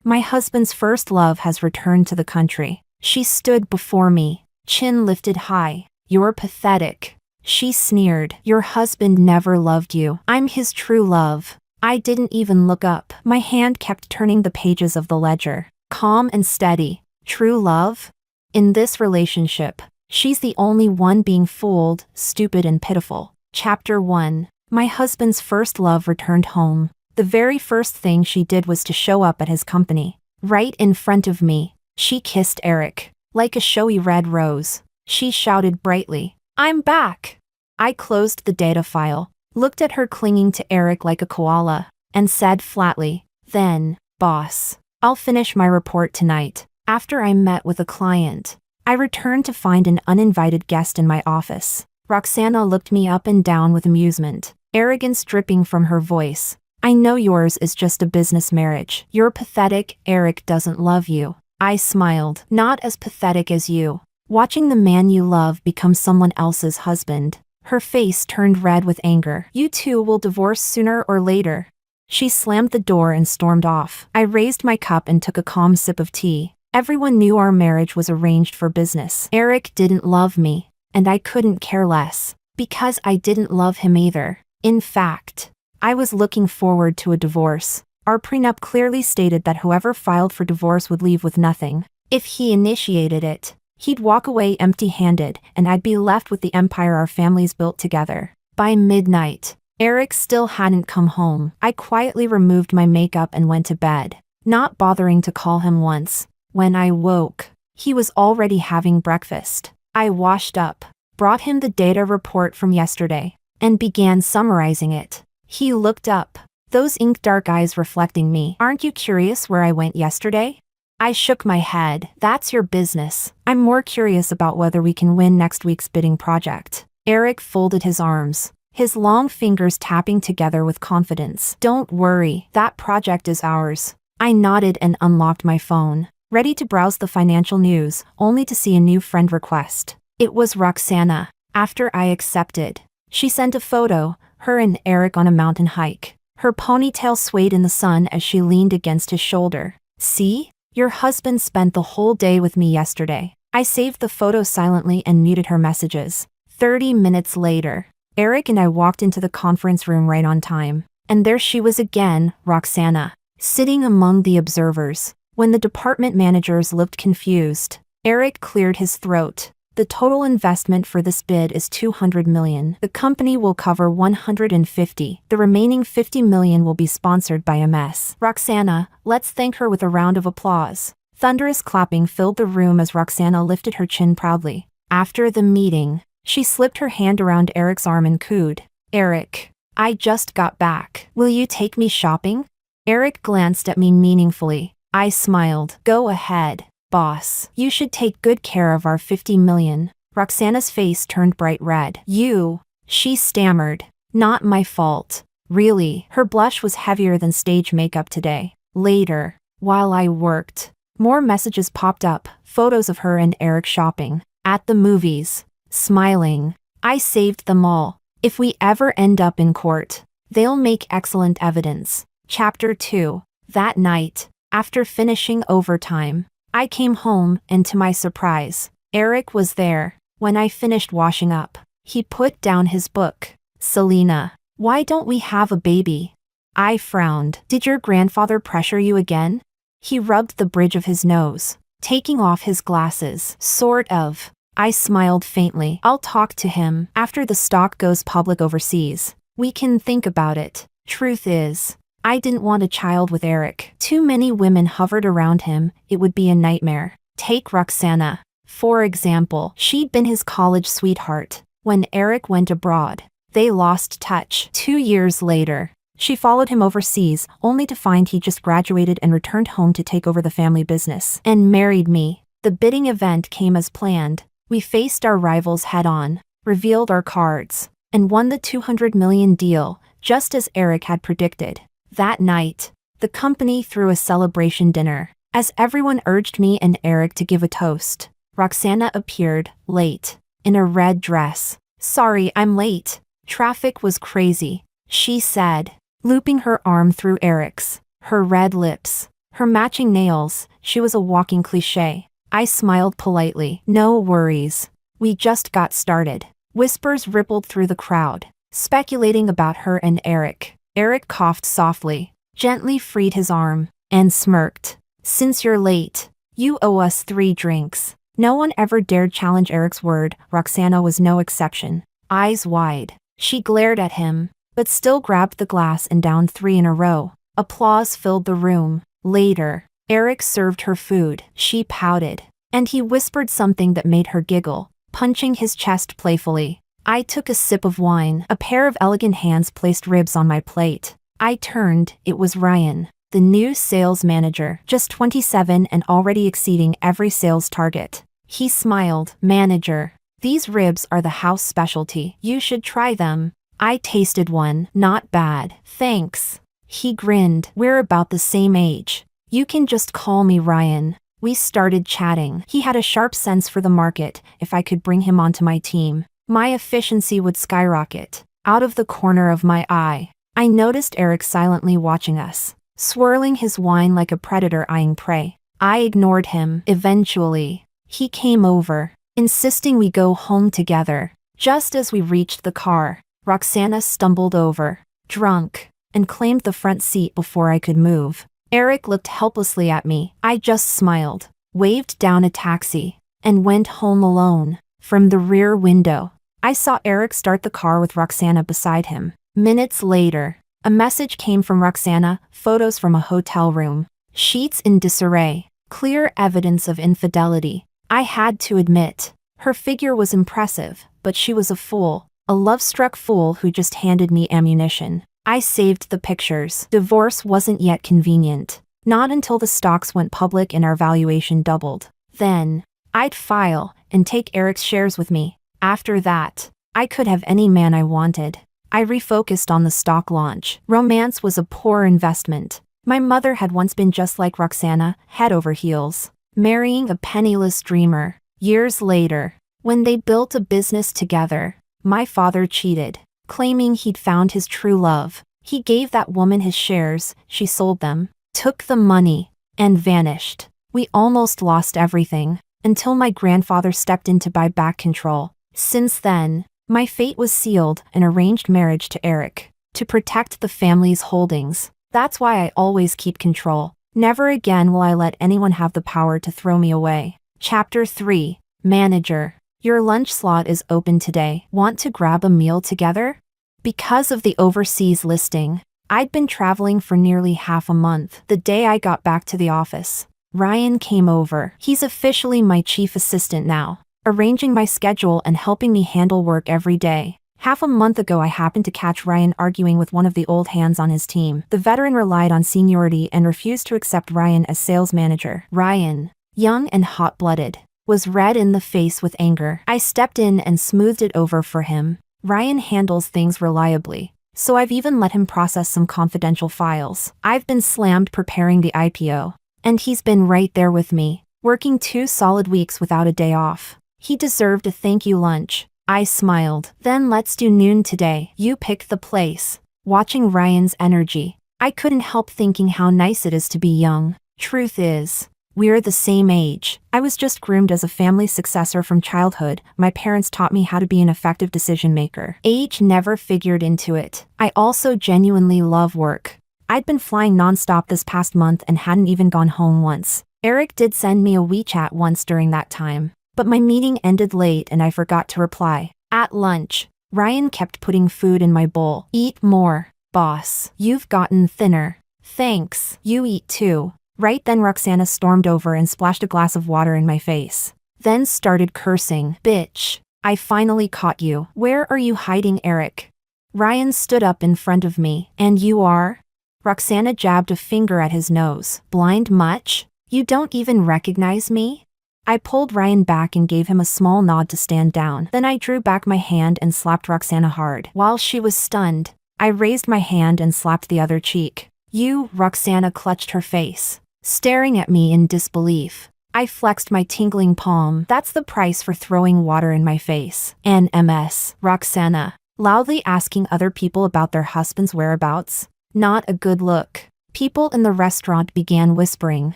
My husband's first love has returned to the country. She stood before me, chin lifted high. You're pathetic. She sneered. Your husband never loved you. I'm his true love. I didn't even look up. My hand kept turning the pages of the ledger. Calm and steady. True love? In this relationship, she's the only one being fooled, stupid and pitiful. Chapter 1. My husband's first love returned home. The very first thing she did was to show up at his company. Right in front of me, she kissed Eric. Like a showy red rose, she shouted brightly, "I'm back!" I closed the data file, looked at her clinging to Eric like a koala, and said flatly, "Then, boss, I'll finish my report tonight." After I met with a client, I returned to find an uninvited guest in my office. Roxana looked me up and down with amusement, arrogance dripping from her voice. "I know yours is just a business marriage. You're pathetic. Eric doesn't love you." I smiled. "Not as pathetic as you. Watching the man you love become someone else's husband." Her face turned red with anger. "You two will divorce sooner or later." She slammed the door and stormed off. I raised my cup and took a calm sip of tea. Everyone knew our marriage was arranged for business. Eric didn't love me, and I couldn't care less, because I didn't love him either. In fact, I was looking forward to a divorce. Our prenup clearly stated that whoever filed for divorce would leave with nothing. If he initiated it, he'd walk away empty-handed, and I'd be left with the empire our families built together. By midnight, Eric still hadn't come home. I quietly removed my makeup and went to bed, not bothering to call him once. When I woke, he was already having breakfast. I washed up, brought him the data report from yesterday, and began summarizing it. He looked up, those ink-dark eyes reflecting me. "Aren't you curious where I went yesterday?" I shook my head. "That's your business. I'm more curious about whether we can win next week's bidding project." Eric folded his arms, his long fingers tapping together with confidence. "Don't worry, that project is ours." I nodded and unlocked my phone, ready to browse the financial news, only to see a new friend request. It was Roxana. After I accepted, she sent a photo, her and Eric on a mountain hike. Her ponytail swayed in the sun as she leaned against his shoulder. "See? Your husband spent the whole day with me yesterday." I saved the photo silently and muted her messages. 30 minutes later, Eric and I walked into the conference room right on time. And there she was again, Roxana, sitting among the observers. When the department managers looked confused, Eric cleared his throat. "The total investment for this bid is $200 million. The company will cover $150. The remaining $50 million will be sponsored by MS. Roxana, let's thank her with a round of applause." Thunderous clapping filled the room as Roxana lifted her chin proudly. After the meeting, she slipped her hand around Eric's arm and cooed, "Eric, I just got back. Will you take me shopping?" Eric glanced at me meaningfully. I smiled. "Go ahead, boss. You should take good care of our $50 million. Roxana's face turned bright red. "You," she stammered. "Not my fault. Really." Her blush was heavier than stage makeup today. Later, while I worked, more messages popped up, photos of her and Eric shopping, at the movies, smiling. I saved them all. If we ever end up in court, they'll make excellent evidence. Chapter 2. That night, after finishing overtime, I came home, and to my surprise, Eric was there. When I finished washing up, he put down his book. "Selena, why don't we have a baby?" I frowned. "Did your grandfather pressure you again?" He rubbed the bridge of his nose, taking off his glasses. "Sort of." I smiled faintly. "I'll talk to him. After the stock goes public overseas, we can think about it." Truth is, I didn't want a child with Eric. Too many women hovered around him. It would be a nightmare. Take Roxana, for example. She'd been his college sweetheart. When Eric went abroad, they lost touch. 2 years later, she followed him overseas, only to find he just graduated and returned home to take over the family business. And married me. The bidding event came as planned. We faced our rivals head-on, revealed our cards, and won the $200 million deal, just as Eric had predicted. That night, the company threw a celebration dinner. As everyone urged me and Eric to give a toast, Roxana appeared, late, in a red dress. "Sorry, I'm late. Traffic was crazy," she said, looping her arm through Eric's. Her red lips, Her matching nails, she was a walking cliché. I smiled politely. No worries. We just got started. Whispers rippled through the crowd, speculating about her and Eric. Eric coughed softly, gently freed his arm, and smirked. Since you're late, you owe us 3 drinks. No one ever dared challenge Eric's word. Roxana was no exception. Eyes wide, she glared at him, but still grabbed the glass and downed 3 in a row. Applause filled the room. Later, Eric served her food. She pouted, and he whispered something that made her giggle, punching his chest playfully. I took a sip of wine. A pair of elegant hands placed ribs on my plate. I turned. It was Ryan, the new sales manager, just 27 and already exceeding every sales target. He smiled. Manager, these ribs are the house specialty. You should try them. I tasted one. Not bad. Thanks. He grinned. We're about the same age. You can just call me Ryan. We started chatting. He had a sharp sense for the market. If I could bring him onto my team, my efficiency would skyrocket. Out of the corner of my eye, I noticed Eric silently watching us, swirling his wine like a predator eyeing prey. I ignored him. Eventually, he came over, insisting we go home together. Just as we reached the car, Roxana stumbled over, drunk, and claimed the front seat before I could move. Eric looked helplessly at me. I just smiled, waved down a taxi, and went home alone. From the rear window, I saw Eric start the car with Roxana beside him. Minutes later, a message came from Roxana, photos from a hotel room, sheets in disarray, clear evidence of infidelity. I had to admit, her figure was impressive, but she was a fool, a love-struck fool who just handed me ammunition. I saved the pictures. Divorce wasn't yet convenient. Not until the stocks went public and our valuation doubled. Then, I'd file and take Eric's shares with me. After that, I could have any man I wanted. I refocused on the stock launch. Romance was a poor investment. My mother had once been just like Roxana, head over heels, marrying a penniless dreamer. Years later, when they built a business together, my father cheated, claiming he'd found his true love. He gave that woman his shares, she sold them, took the money, and vanished. We almost lost everything, until my grandfather stepped in to buy back control. Since then, my fate was sealed, an arranged marriage to Eric, to protect the family's holdings. That's why I always keep control. Never again will I let anyone have the power to throw me away. Chapter 3. Manager. Your lunch slot is open today. Want to grab a meal together? Because of the overseas listing, I'd been traveling for nearly half a month. The day I got back to the office, Ryan came over. He's officially my chief assistant now, arranging my schedule and helping me handle work every day. Half a month ago, I happened to catch Ryan arguing with one of the old hands on his team. The veteran relied on seniority and refused to accept Ryan as sales manager. Ryan, young and hot-blooded, was red in the face with anger. I stepped in and smoothed it over for him. Ryan handles things reliably, so I've even let him process some confidential files. I've been slammed preparing the IPO, and he's been right there with me, working 2 solid weeks without a day off. He deserved a thank you lunch. I smiled. Then let's do noon today. You pick the place. Watching Ryan's energy, I couldn't help thinking how nice it is to be young. Truth is, we're the same age. I was just groomed as a family successor from childhood. My parents taught me how to be an effective decision maker. Age never figured into it. I also genuinely love work. I'd been flying nonstop this past month and hadn't even gone home once. Eric did send me a WeChat once during that time, but my meeting ended late and I forgot to reply. At lunch, Ryan kept putting food in my bowl. Eat more, boss. You've gotten thinner. Thanks. You eat too. Right then Roxana stormed over and splashed a glass of water in my face. Then started cursing. Bitch, I finally caught you. Where are you hiding, Eric? Ryan stood up in front of me. And you are? Roxana jabbed a finger at his nose. Blind much? You don't even recognize me? I pulled Ryan back and gave him a small nod to stand down. Then I drew back my hand and slapped Roxana hard. While she was stunned, I raised my hand and slapped the other cheek. You, Roxana clutched her face, staring at me in disbelief. I flexed my tingling palm. That's the price for throwing water in my face. An MS. Roxana, loudly asking other people about their husband's whereabouts. Not a good look. People in the restaurant began whispering,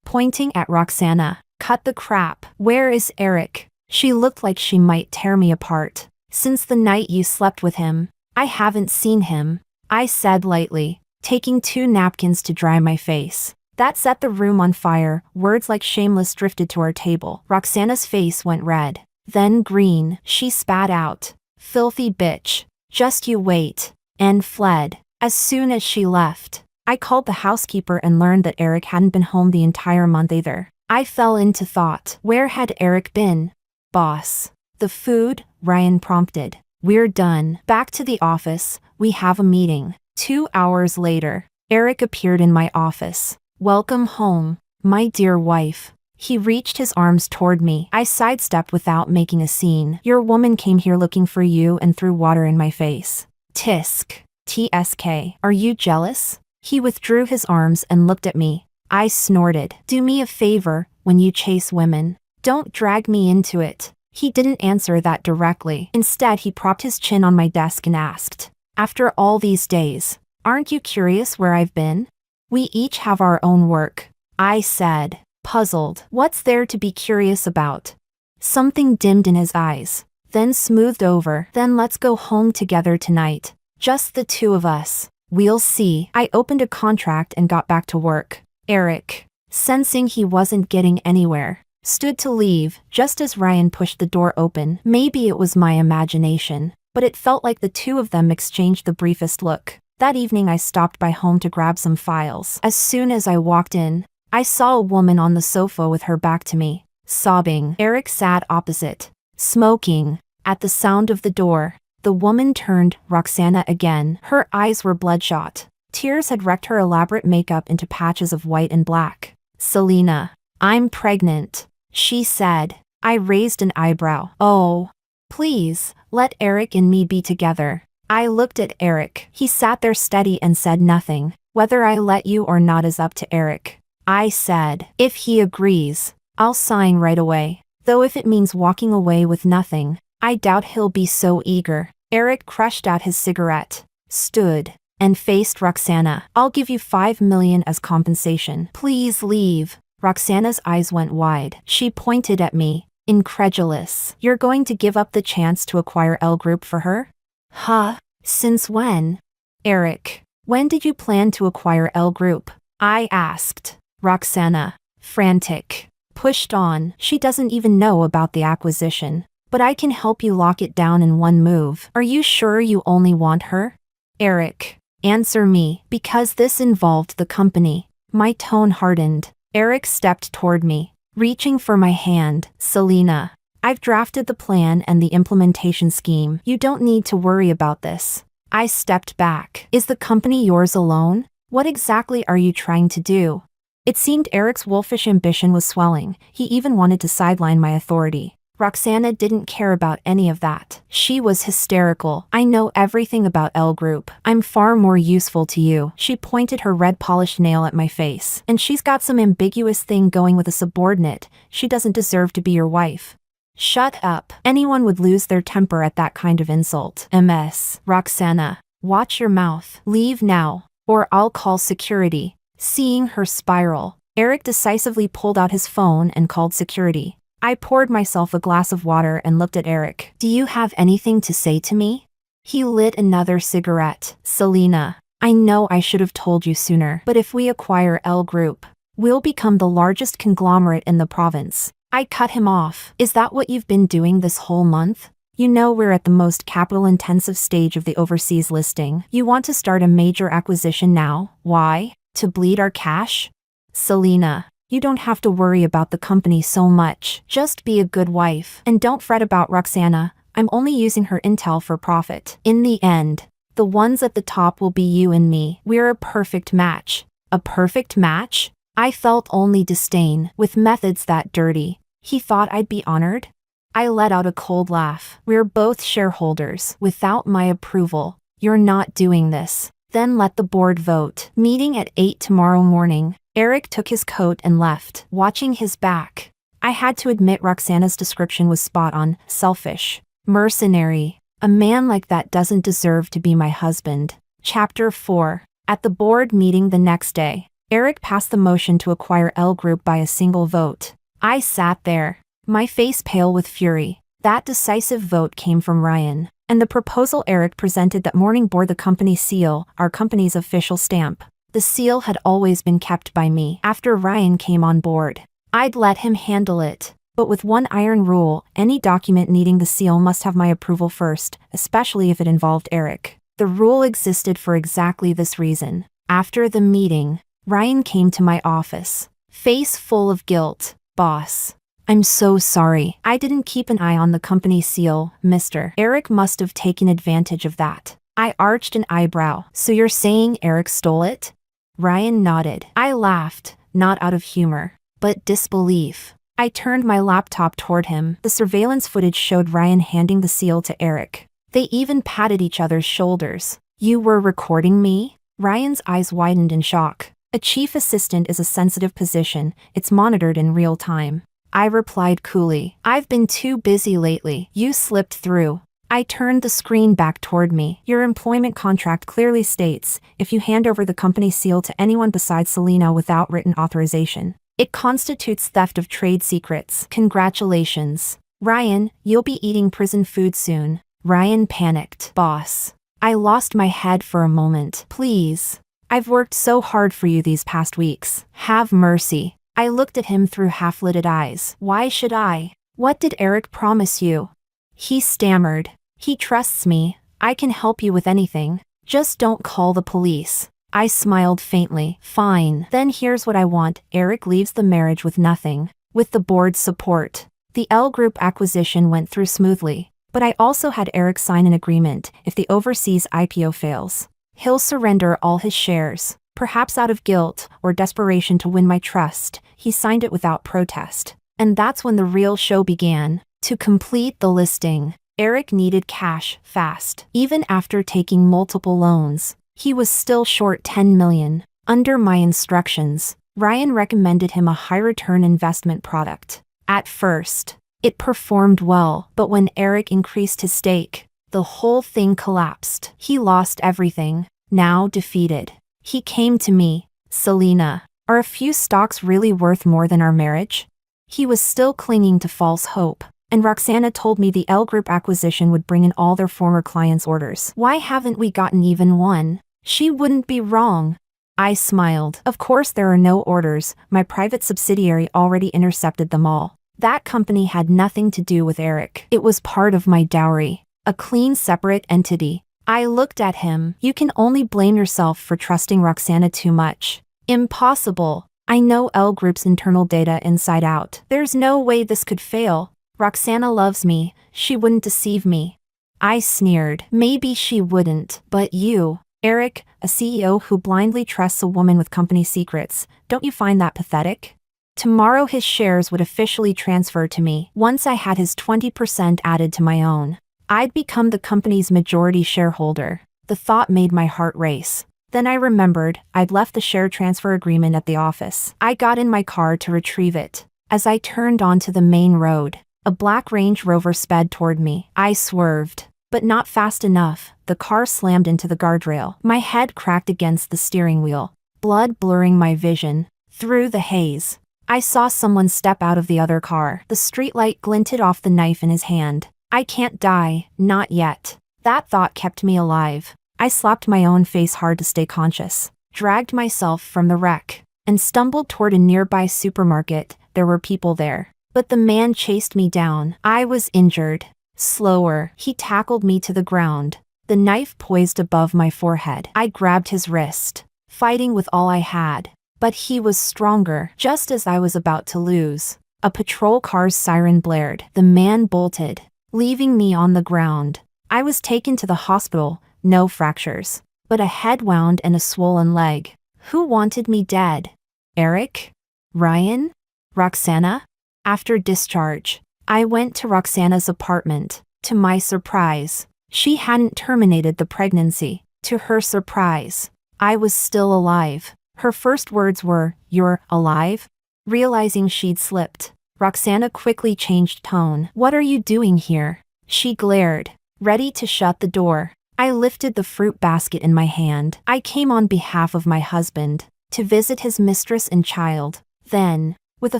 pointing at Roxana. Cut the crap. Where is Eric? She looked like she might tear me apart. Since the night you slept with him, I haven't seen him, I said lightly, taking 2 napkins to dry my face. That set the room on fire. Words like shameless drifted to our table. Roxana's face went red, then green. She spat out, "Filthy bitch. Just you wait," and fled. As soon as she left, I called the housekeeper and learned that Eric hadn't been home the entire month either. I fell into thought. Where had Eric been? Boss. The food? Ryan prompted. We're done. Back to the office. We have a meeting. 2 hours later, Eric appeared in my office. Welcome home, my dear wife. He reached his arms toward me. I sidestepped without making a scene. Your woman came here looking for you and threw water in my face. Tisk. TSK. Are you jealous? He withdrew his arms and looked at me. I snorted. Do me a favor, when you chase women, don't drag me into it. He didn't answer that directly. Instead, he propped his chin on my desk and asked, after all these days, aren't you curious where I've been? We each have our own work, I said, puzzled. What's there to be curious about? Something dimmed in his eyes, then smoothed over. Then let's go home together tonight. Just the 2 of us. We'll see. I opened a contract and got back to work. Eric, sensing he wasn't getting anywhere, stood to leave just as Ryan pushed the door open. Maybe it was my imagination, but it felt like the 2 of them exchanged the briefest look. That evening I stopped by home to grab some files. As soon as I walked in, I saw a woman on the sofa with her back to me, sobbing. Eric sat opposite, smoking. At the sound of the door, the woman turned. Roxana again. Her eyes were bloodshot. Tears had wrecked her elaborate makeup into patches of white and black. Selena, I'm pregnant, she said. I raised an eyebrow. Oh, please, let Eric and me be together. I looked at Eric. He sat there steady and said nothing. Whether I let you or not is up to Eric, I said. If he agrees, I'll sign right away. Though if it means walking away with nothing, I doubt he'll be so eager. Eric crushed out his cigarette, stood, and faced Roxana. I'll give you $5 million as compensation. Please leave. Roxana's eyes went wide. She pointed at me, incredulous. You're going to give up the chance to acquire L Group for her? Huh? Since when? Eric, when did you plan to acquire L Group? I asked. Roxana, frantic, pushed on. She doesn't even know about the acquisition, but I can help you lock it down in one move. Are you sure you only want her? Eric, answer me, because this involved the company. My tone hardened. Eric stepped toward me, reaching for my hand. Selena, I've drafted the plan and the implementation scheme. You don't need to worry about this. I stepped back. Is the company yours alone? What exactly are you trying to do? It seemed Eric's wolfish ambition was swelling. He even wanted to sideline my authority. Roxana didn't care about any of that. She was hysterical. I know everything about L Group. I'm far more useful to you. She pointed her red polished nail at my face. And she's got some ambiguous thing going with a subordinate. She doesn't deserve to be your wife. Shut up. Anyone would lose their temper at that kind of insult. MS. Roxana, watch your mouth. Leave now, or I'll call security. Seeing her spiral, Eric decisively pulled out his phone and called security. I poured myself a glass of water and looked at Eric. Do you have anything to say to me? He lit another cigarette. Selena, I know I should have told you sooner, but if we acquire L Group, we'll become the largest conglomerate in the province. I cut him off. Is that what you've been doing this whole month? You know we're at the most capital-intensive stage of the overseas listing. You want to start a major acquisition now. Why? To bleed our cash? Selena, you don't have to worry about the company so much. Just be a good wife. And don't fret about Roxana. I'm only using her intel for profit. In the end, the ones at the top will be you and me. We're a perfect match. A perfect match? I felt only disdain. With methods that dirty, he thought I'd be honored? I let out a cold laugh. We're both shareholders. Without my approval, you're not doing this. Then let the board vote. Meeting at 8 tomorrow morning. Eric took his coat and left, watching his back. I had to admit Roxana's description was spot on. Selfish. Mercenary. A man like that doesn't deserve to be my husband. Chapter 4. At the board meeting the next day, Eric passed the motion to acquire L Group by a single vote. I sat there, my face pale with fury. That decisive vote came from Ryan, and the proposal Eric presented that morning bore the company seal, our company's official stamp. The seal had always been kept by me after Ryan came on board. I'd let him handle it, but with one iron rule: any document needing the seal must have my approval first, especially if it involved Eric. The rule existed for exactly this reason. After the meeting, Ryan came to my office, face full of guilt. Boss, I'm so sorry. I didn't keep an eye on the company seal, Mr. Eric must have taken advantage of that. I arched an eyebrow. So you're saying Eric stole it? Ryan nodded. I laughed, not out of humor, but disbelief. I turned my laptop toward him. The surveillance footage showed Ryan handing the seal to Eric. They even patted each other's shoulders. You were recording me? Ryan's eyes widened in shock. A chief assistant is a sensitive position. It's monitored in real time. I replied coolly. I've been too busy lately. You slipped through. I turned the screen back toward me. Your employment contract clearly states, if you hand over the company seal to anyone besides Selena without written authorization, it constitutes theft of trade secrets. Congratulations. Ryan, you'll be eating prison food soon. Ryan panicked. Boss. I lost my head for a moment. Please. I've worked so hard for you these past weeks. Have mercy. I looked at him through half-lidded eyes. Why should I? What did Eric promise you? He stammered. He trusts me. I can help you with anything. Just don't call the police. I smiled faintly. Fine. Then here's what I want. Eric leaves the marriage with nothing. With the board's support. The L Group acquisition went through smoothly, but I also had Eric sign an agreement. If the overseas IPO fails, he'll surrender all his shares. Perhaps out of guilt or desperation to win my trust, he signed it without protest. And that's when the real show began. To complete the listing, Eric needed cash fast. Even after taking multiple loans, he was still short $10 million. Under my instructions, Ryan recommended him a high-return investment product. At first, it performed well, but when Eric increased his stake, the whole thing collapsed. He lost everything. Now defeated, he came to me. Selena, are a few stocks really worth more than our marriage? He was still clinging to false hope. And Roxana told me the L Group acquisition would bring in all their former clients' orders. Why haven't we gotten even one? She wouldn't be wrong. I smiled. Of course there are no orders. My private subsidiary already intercepted them all. That company had nothing to do with Eric. It was part of my dowry. A clean, separate entity. I looked at him. You can only blame yourself for trusting Roxana too much. Impossible. I know L Group's internal data inside out. There's no way this could fail. Roxana loves me. She wouldn't deceive me. I sneered. Maybe she wouldn't, but you, Eric, a CEO who blindly trusts a woman with company secrets, don't you find that pathetic? Tomorrow his shares would officially transfer to me. Once I had his 20% added to my own, I'd become the company's majority shareholder. The thought made my heart race. Then I remembered I'd left the share transfer agreement at the office. I got in my car to retrieve it. As I turned onto the main road, a black Range Rover sped toward me. I swerved, but not fast enough. The car slammed into the guardrail. My head cracked against the steering wheel, blood blurring my vision. Through the haze, I saw someone step out of the other car. The streetlight glinted off the knife in his hand. I can't die, not yet. That thought kept me alive. I slapped my own face hard to stay conscious, dragged myself from the wreck, and stumbled toward a nearby supermarket. There were people there. But the man chased me down. I was injured. Slower, he tackled me to the ground, the knife poised above my forehead. I grabbed his wrist, fighting with all I had. But he was stronger. Just as I was about to lose, a patrol car's siren blared. The man bolted, leaving me on the ground. I was taken to the hospital, no fractures, but a head wound and a swollen leg. Who wanted me dead? Eric? Ryan? Roxana? After discharge, I went to Roxana's apartment. To my surprise, she hadn't terminated the pregnancy. To her surprise, I was still alive. Her first words were, "You're alive?" Realizing she'd slipped, Roxana quickly changed tone. "What are you doing here?" She glared, ready to shut the door. I lifted the fruit basket in my hand. I came on behalf of my husband, to visit his mistress and child. Then, with a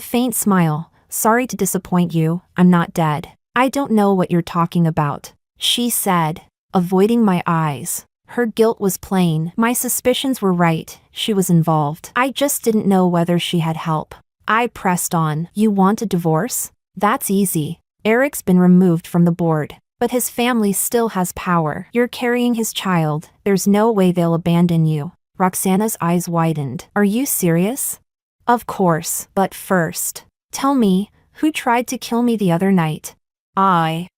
faint smile, sorry to disappoint you, I'm not dead. I don't know what you're talking about, she said, avoiding my eyes. Her guilt was plain. My suspicions were right, she was involved. I just didn't know whether she had help. I pressed on. You want a divorce? That's easy. Eric's been removed from the board, but his family still has power. You're carrying his child. There's no way they'll abandon you. Roxana's eyes widened. Are you serious? Of course, but first, tell me, who tried to kill me the other night? I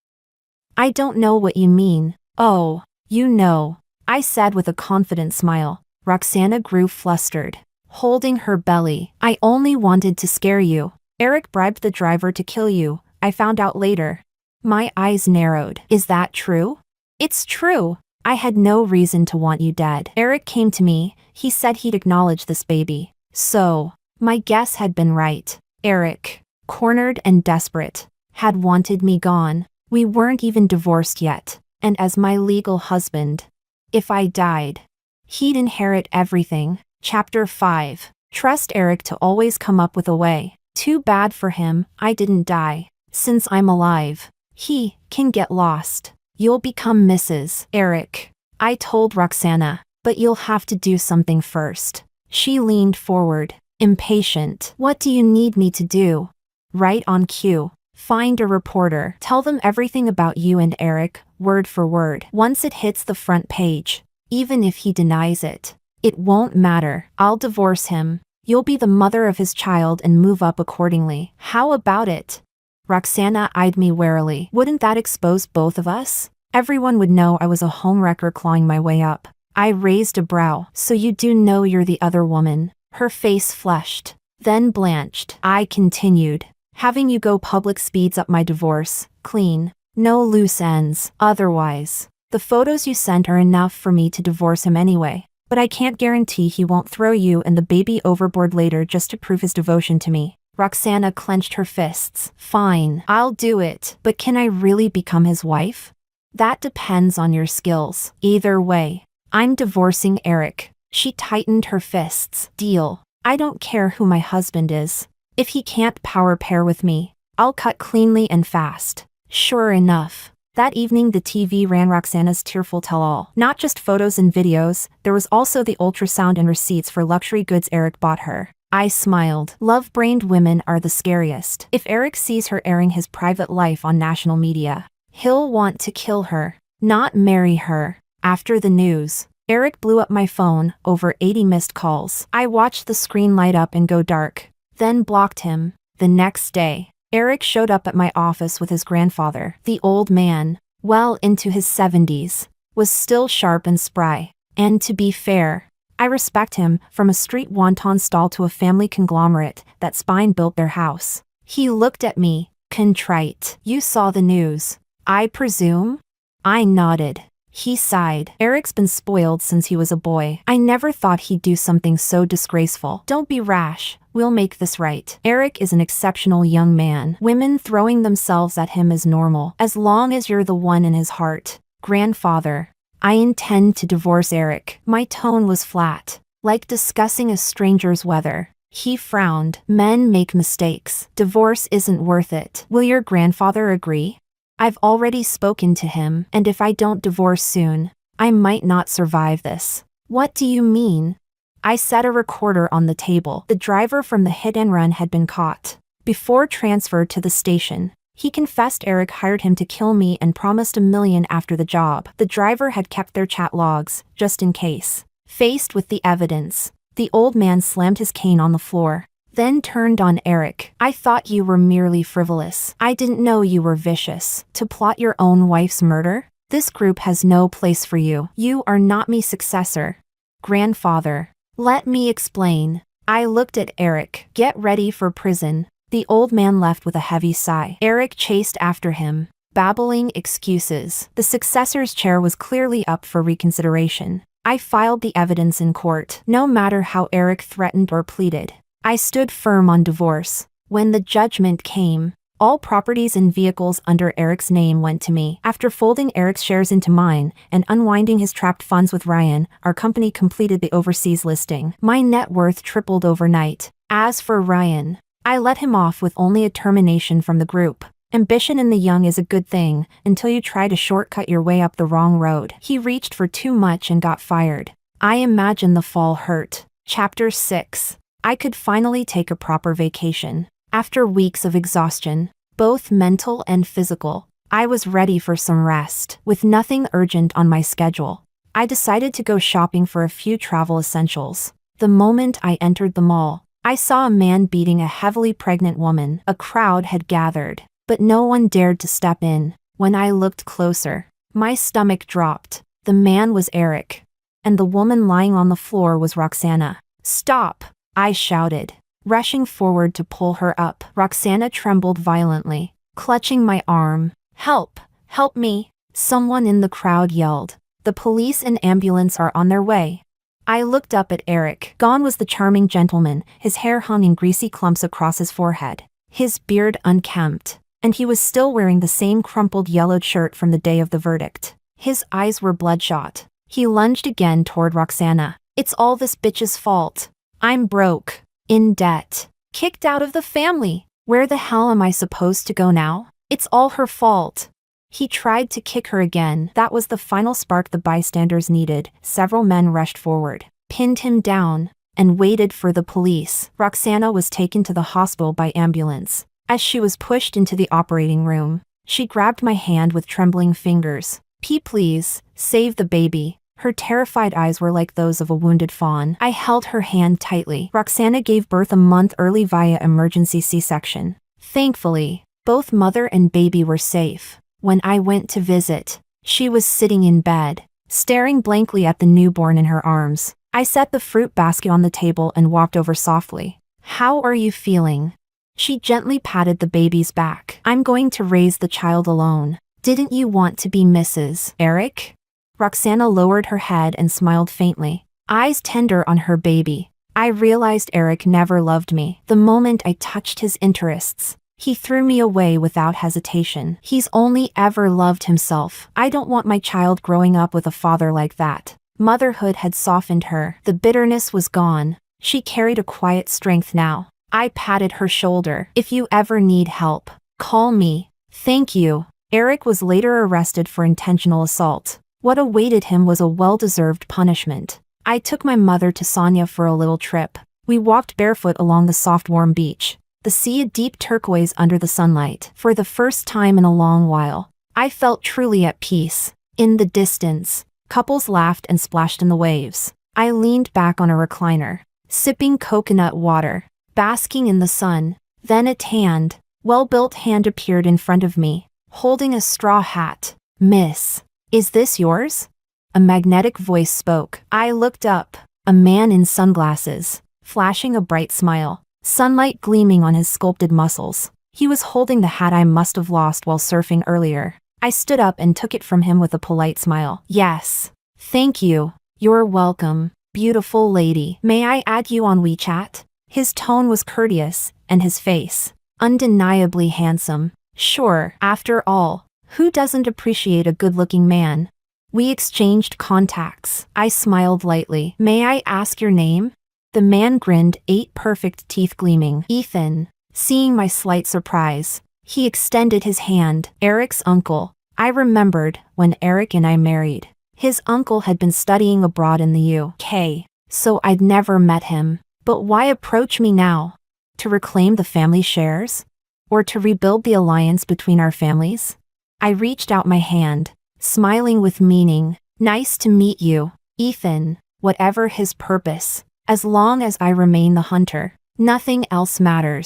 don't know what you mean. Oh, you know, I said with a confident smile. Roxana grew flustered, holding her belly. I only wanted to scare you. Eric bribed the driver to kill you, I found out later. My eyes narrowed. Is that true? It's true. I had no reason to want you dead. Eric came to me, he said he'd acknowledge this baby. So, my guess had been right. Eric, cornered and desperate, had wanted me gone. We weren't even divorced yet, and as my legal husband, if I died, he'd inherit everything. Chapter 5. Trust Eric to always come up with a way. Too bad for him, I didn't die. Since I'm alive, he can get lost. You'll become Mrs. Eric, I told Roxana, but you'll have to do something first. She leaned forward, impatient. What do you need me to do? Write on cue. Find a reporter. Tell them everything about you and Eric, word for word. Once it hits the front page, even if he denies it, it won't matter. I'll divorce him. You'll be the mother of his child and move up accordingly. How about it? Roxana eyed me warily. Wouldn't that expose both of us? Everyone would know I was a homewrecker clawing my way up. I raised a brow. So you do know you're the other woman? Her face flushed, then blanched. I continued. Having you go public speeds up my divorce. Clean. No loose ends. Otherwise, the photos you sent are enough for me to divorce him anyway. But I can't guarantee he won't throw you and the baby overboard later just to prove his devotion to me. Roxana clenched her fists. Fine, I'll do it. But can I really become his wife? That depends on your skills. Either way, I'm divorcing Eric. She tightened her fists. Deal. I don't care who my husband is. If he can't power pair with me, I'll cut cleanly and fast. Sure enough, that evening the TV ran Roxana's tearful tell-all. Not just photos and videos, there was also the ultrasound and receipts for luxury goods Eric bought her. I smiled. Love-brained women are the scariest. If Eric sees her airing his private life on national media, he'll want to kill her, not marry her. After the news, Eric blew up my phone, over 80 missed calls. I watched the screen light up and go dark, then blocked him. The next day, Eric showed up at my office with his grandfather. The old man, well into his 70s, was still sharp and spry. And to be fair, I respect him. From a street wonton stall to a family conglomerate, that spine built their house. He looked at me, contrite. You saw the news, I presume? I nodded. He sighed. Eric's been spoiled since he was a boy. I never thought he'd do something so disgraceful. Don't be rash. We'll make this right. Eric is an exceptional young man. Women throwing themselves at him is normal, as long as you're the one in his heart. Grandfather, I intend to divorce Eric. My tone was flat, like discussing a stranger's weather. He frowned. Men make mistakes. Divorce isn't worth it. Will your grandfather agree? I've already spoken to him, and if I don't divorce soon, I might not survive this. What do you mean? I set a recorder on the table. The driver from the hit and run had been caught. Before transfer to the station, he confessed Eric hired him to kill me and promised $1 million after the job. The driver had kept their chat logs, just in case. Faced with the evidence, the old man slammed his cane on the floor, then turned on Eric. I thought you were merely frivolous. I didn't know you were vicious. To plot your own wife's murder? This group has no place for you. You are not me successor. Grandfather, let me explain. I looked at Eric. Get ready for prison. The old man left with a heavy sigh. Eric chased after him, babbling excuses. The successor's chair was clearly up for reconsideration. I filed the evidence in court. No matter how Eric threatened or pleaded, I stood firm on divorce. When the judgment came, All properties and vehicles under Eric's name went to me. After folding Eric's shares into mine and unwinding his trapped funds with Ryan, our company completed the overseas listing. My net worth tripled overnight. As for Ryan, I let him off with only a termination from the group. Ambition in the young is a good thing, until you try to shortcut your way up the wrong road. He reached for too much and got fired. I imagine the fall hurt. Chapter 6. I could finally take a proper vacation. After weeks of exhaustion, both mental and physical, I was ready for some rest. With nothing urgent on my schedule, I decided to go shopping for a few travel essentials. The moment I entered the mall, I saw a man beating a heavily pregnant woman. A crowd had gathered, but no one dared to step in. When I looked closer, my stomach dropped. The man was Eric, and the woman lying on the floor was Roxana. "Stop!" I shouted, rushing forward to pull her up. Roxana trembled violently, clutching my arm. "Help! Help me!" Someone in the crowd yelled. "The police and ambulance are on their way." I looked up at Eric. Gone was the charming gentleman. His hair hung in greasy clumps across his forehead, his beard unkempt, and he was still wearing the same crumpled yellowed shirt from the day of the verdict. His eyes were bloodshot. He lunged again toward Roxana. "It's all this bitch's fault. I'm broke, in debt, kicked out of the family. Where the hell am I supposed to go now? It's all her fault." He tried to kick her again. That was the final spark the bystanders needed. Several men rushed forward, pinned him down, and waited for the police. Roxana was taken to the hospital by ambulance. As she was pushed into the operating room, she grabbed my hand with trembling fingers. Please, save the baby." Her terrified eyes were like those of a wounded fawn. I held her hand tightly. Roxana gave birth a month early via emergency C-section. Thankfully, both mother and baby were safe. When I went to visit, she was sitting in bed, staring blankly at the newborn in her arms. I set the fruit basket on the table and walked over softly. "How are you feeling?" She gently patted the baby's back. "I'm going to raise the child alone. Didn't you want to be Mrs. Eric?" Roxana lowered her head and smiled faintly, eyes tender on her baby. I realized Eric never loved me. The moment I touched his interests, he threw me away without hesitation. He's only ever loved himself. I don't want my child growing up with a father like that. Motherhood had softened her. The bitterness was gone. She carried a quiet strength now. I patted her shoulder. "If you ever need help, call me." "Thank you." Eric was later arrested for intentional assault. What awaited him was a well-deserved punishment. I took my mother to Sonia for a little trip. We walked barefoot along the soft warm beach, the sea a deep turquoise under the sunlight. For the first time in a long while, I felt truly at peace. In the distance, couples laughed and splashed in the waves. I leaned back on a recliner, sipping coconut water, basking in the sun. Then a tanned, well-built hand appeared in front of me, holding a straw hat. "Miss, is this yours?" A magnetic voice spoke. I looked up. A man in sunglasses, flashing a bright smile, sunlight gleaming on his sculpted muscles. He was holding the hat I must have lost while surfing earlier. I stood up and took it from him with a polite smile. "Yes. Thank you. You're welcome, beautiful lady. May I add you on WeChat?" His tone was courteous, and his face, undeniably handsome. Sure, after all, who doesn't appreciate a good-looking man? We exchanged contacts. I smiled lightly. "May I ask your name?" The man grinned, 8 perfect teeth gleaming. "Ethan." Seeing my slight surprise, he extended his hand. "Eric's uncle." I remembered when Eric and I married. His uncle had been studying abroad in the UK, so I'd never met him. But why approach me now? To reclaim the family shares? Or to rebuild the alliance between our families? I reached out my hand, smiling with meaning. "Nice to meet you, Ethan." Whatever his purpose, as long as I remain the hunter, nothing else matters.